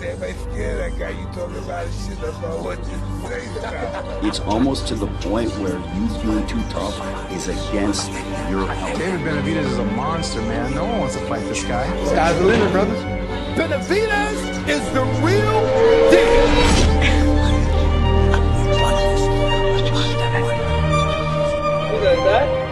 Everybody scared that guy. You talking about shit about what you say. It's almost to the point where you being too tough is against your health. David Benavidez is a monster, man. No one wants to fight this guy. Sky's the limit, brothers. Benavidez is the real deal. You got that?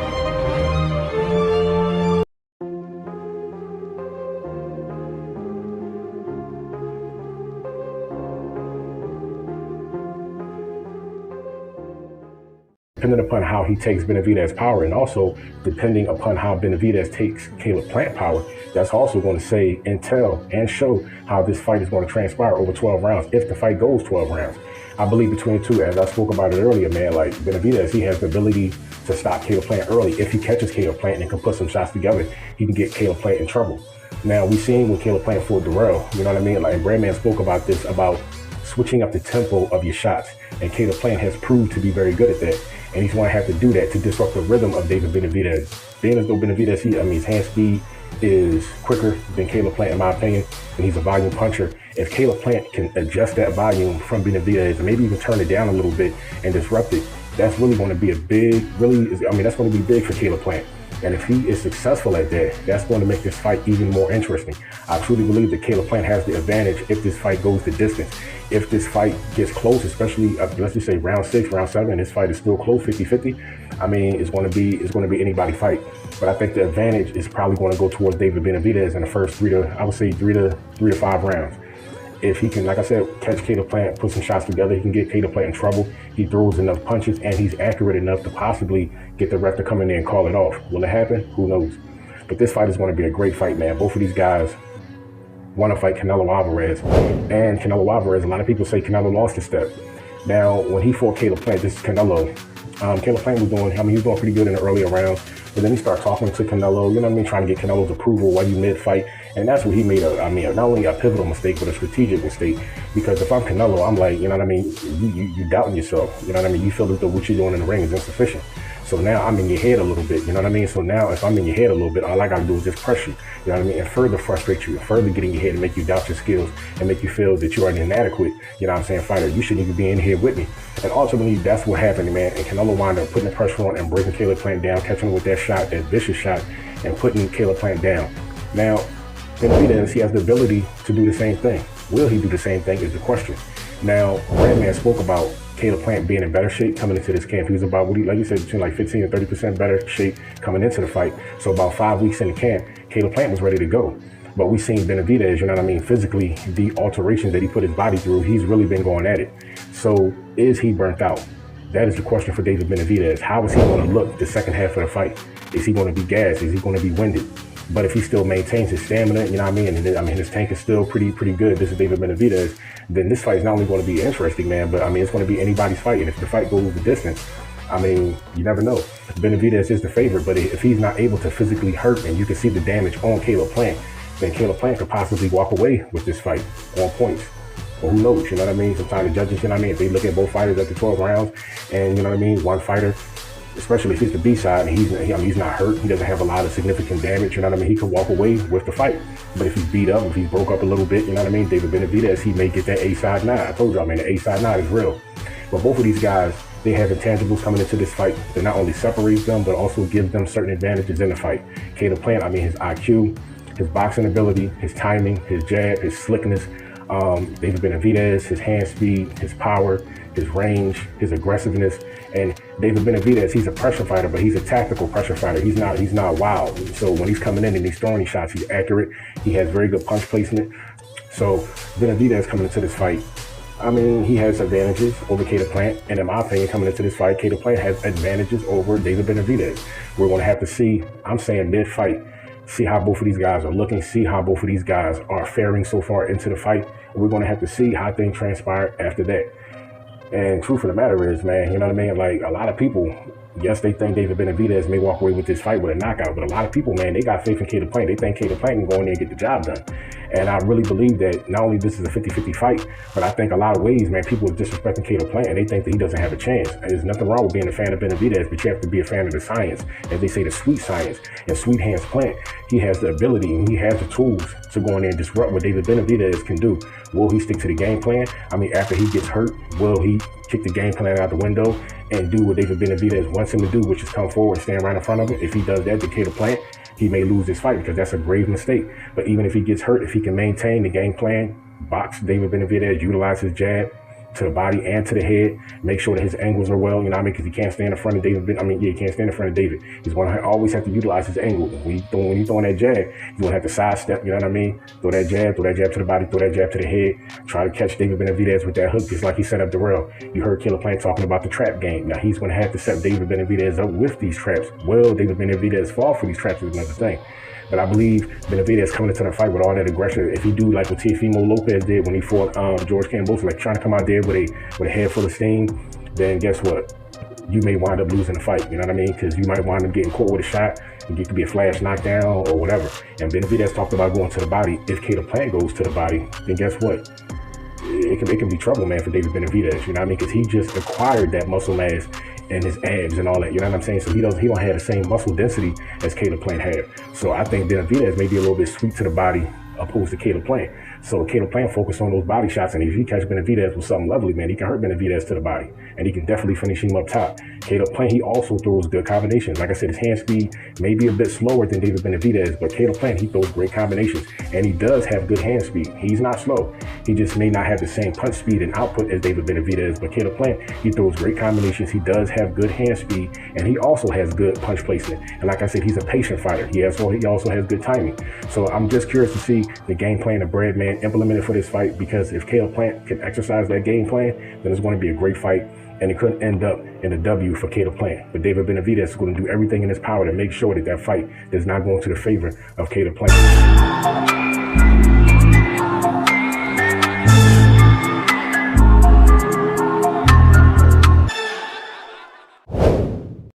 Depending upon how he takes Benavidez's power, and also depending upon how Benavidez takes Caleb Plant power, that's also going to say and tell and show how this fight is going to transpire over 12 rounds, if the fight goes 12 rounds. I believe between the two, as I spoke about it earlier, man, like Benavidez, he has the ability to stop Caleb Plant early. If he catches Caleb Plant and can put some shots together, he can get Caleb Plant in trouble. Now, we've seen when Caleb Plant fought Darrell, you know what I mean? Like, Bradman spoke about this, about switching up the tempo of your shots, and Caleb Plant has proved to be very good at that. And he's going to have to do that to disrupt the rhythm of David Benavidez. Being as though Benavidez, his hand speed is quicker than Caleb Plant, in my opinion, and he's a volume puncher. If Caleb Plant can adjust that volume from Benavidez and maybe even turn it down a little bit and disrupt it, that's really going to be that's going to be big for Caleb Plant. And if he is successful at that, that's going to make this fight even more interesting. I truly believe that Caleb Plant has the advantage if this fight goes the distance. If this fight gets close, especially let's just say round 6, round 7, this fight is still close, 50-50. I mean, it's going to be anybody's fight. But I think the advantage is probably going to go towards David Benavidez in the first 3 to 5 rounds. If he can, like I said, catch Caleb Plant, put some shots together, he can get Caleb Plant in trouble. He throws enough punches and he's accurate enough to possibly get the ref to come in there and call it off. Will it happen? Who knows? But this fight is going to be a great fight, man. Both of these guys want to fight Canelo Alvarez. And Canelo Alvarez, a lot of people say Canelo lost a step. Now, when he fought Caleb Plant, this is Canelo. Caleb Plant was doing pretty good in the earlier rounds. But then he started talking to Canelo, you know what I mean, trying to get Canelo's approval while you mid-fight. And that's where he made not only a pivotal mistake, but a strategic mistake. Because if I'm Canelo, I'm like, you know what I mean, you doubting yourself. You know what I mean? You feel as though what you're doing in the ring is insufficient. So now I'm in your head a little bit, you know what I mean? So now if I'm in your head a little bit, all I gotta do is just press you, you know what I mean? And further frustrate you, and further get in your head and make you doubt your skills and make you feel that you are an inadequate, you know what I'm saying, fighter. You shouldn't even be in here with me. And ultimately, that's what happened, man. And Canelo wound up putting the pressure on and breaking Caleb Plant down, catching him with that shot, that vicious shot, and putting Caleb Plant down. Now, Benavidez, he has the ability to do the same thing. Will he do the same thing is the question. Now, Bradman spoke about Caleb Plant being in better shape coming into this camp. He was about, like you said, between like 15 and 30% better shape coming into the fight. So about 5 weeks in the camp, Caleb Plant was ready to go. But we seen Benavidez, you know what I mean, physically, the alterations that he put his body through, he's really been going at it. So is he burnt out? That is the question for David Benavidez. How is he going to look the second half of the fight? Is he going to be gassed? Is he going to be winded? But if he still maintains his stamina, you know what I mean, and his tank is still pretty good. This is David Benavidez. Then this fight is not only going to be interesting, man, but I mean, it's going to be anybody's fight. And if the fight goes the distance, I mean, you never know. Benavidez is the favorite, but if he's not able to physically hurt, and you can see the damage on Caleb Plant, then Caleb Plant could possibly walk away with this fight on points. Or who knows, you know what I mean? Sometimes the judges, you know what I mean, if they look at both fighters at the 12 rounds, and you know what I mean, one fighter, especially if he's the B side and he's not hurt, he doesn't have a lot of significant damage, you know what I mean, he can walk away with the fight. But if he's beat up, if he's broke up a little bit, you know what I mean, David Benavidez, he may get that A side nod. I told y'all, man, the A side nod is real. But both of these guys, they have intangibles coming into this fight that not only separates them, but also gives them certain advantages in the fight. Caleb Plant, I mean, his IQ, his boxing ability, his timing, his jab, his slickness. David Benavidez, his hand speed, his power, his range, his aggressiveness. And David Benavidez, he's a pressure fighter, but he's a tactical pressure fighter. He's not wild. So when he's coming in and he's throwing these shots, he's accurate. He has very good punch placement. So Benavidez coming into this fight, I mean, he has advantages over Caleb Plant. And in my opinion, coming into this fight, Caleb Plant has advantages over David Benavidez. We're going to have to see, I'm saying mid-fight, see how both of these guys are looking, see how both of these guys are faring so far into the fight. We're going to have to see how things transpire after that. And truth of the matter is, man, you know what I mean? Like, a lot of people yes, they think David Benavidez may walk away with this fight with a knockout, but a lot of people, man, they got faith in Caleb Plant. They think Caleb Plant can go in there and get the job done. And I really believe that not only this is a 50-50 fight, but I think a lot of ways, man, people are disrespecting Caleb Plant and they think that he doesn't have a chance. And there's nothing wrong with being a fan of Benavidez, but you have to be a fan of the science. As they say, the sweet science. And Sweet Hands Plant, he has the ability and he has the tools to go in there and disrupt what David Benavidez can do. Will he stick to the game plan? I mean, after he gets hurt, will he kick the game plan out the window and do what David Benavidez wants him to do, which is come forward and stand right in front of him? If he does that to Caleb Plant, he may lose this fight because that's a grave mistake. But even if he gets hurt, if he can maintain the game plan, box David Benavidez, utilize his jab to the body and to the head, make sure that his angles are well, you know what I mean? Because he can't stand in front of David. He can't stand in front of David. He's going to always have to utilize his angle. When he's throwing that jab, he's going to have to sidestep, you know what I mean? Throw that jab to the body, throw that jab to the head, try to catch David Benavidez with that hook, just like he set up the rail. You heard Caleb Plant talking about the trap game. Now he's going to have to set David Benavidez up with these traps. Will David Benavidez fall for these traps is another thing. But I believe Benavidez coming into the fight with all that aggression, if he do like what Teofimo Lopez did when he fought George Kambosos, like trying to come out there with a head full of steam, then guess what? You may wind up losing the fight, you know what I mean? Because you might wind up getting caught with a shot, and it could be a flash knockdown or whatever. And Benavidez talked about going to the body. If Caleb Plant goes to the body, then guess what? It can be trouble, man, for David Benavidez, you know what I mean? Because he just acquired that muscle mass and his abs and all that, you know what I'm saying? So he don't have the same muscle density as Caleb Plant had. So I think Benavidez may be a little bit sweet to the body opposed to Caleb Plant. So Caleb Plant focus on those body shots, and if he catch Benavidez with something lovely, man, he can hurt Benavidez to the body, and he can definitely finish him up top. Caleb Plant, he also throws good combinations. Like I said, his hand speed may be a bit slower than David Benavidez, but Caleb Plant, he throws great combinations, and he does have good hand speed. He's not slow. He just may not have the same punch speed and output as David Benavidez, but Caleb Plant, he throws great combinations. He does have good hand speed, and he also has good punch placement. And like I said, he's a patient fighter. He also has good timing. So I'm just curious to see the game plan of Breadman implemented for this fight, because if Caleb Plant can exercise that game plan, then it's going to be a great fight, and it could end up in a W for Caleb Plant. But David Benavidez is going to do everything in his power to make sure that that fight does not go into the favor of Caleb Plant.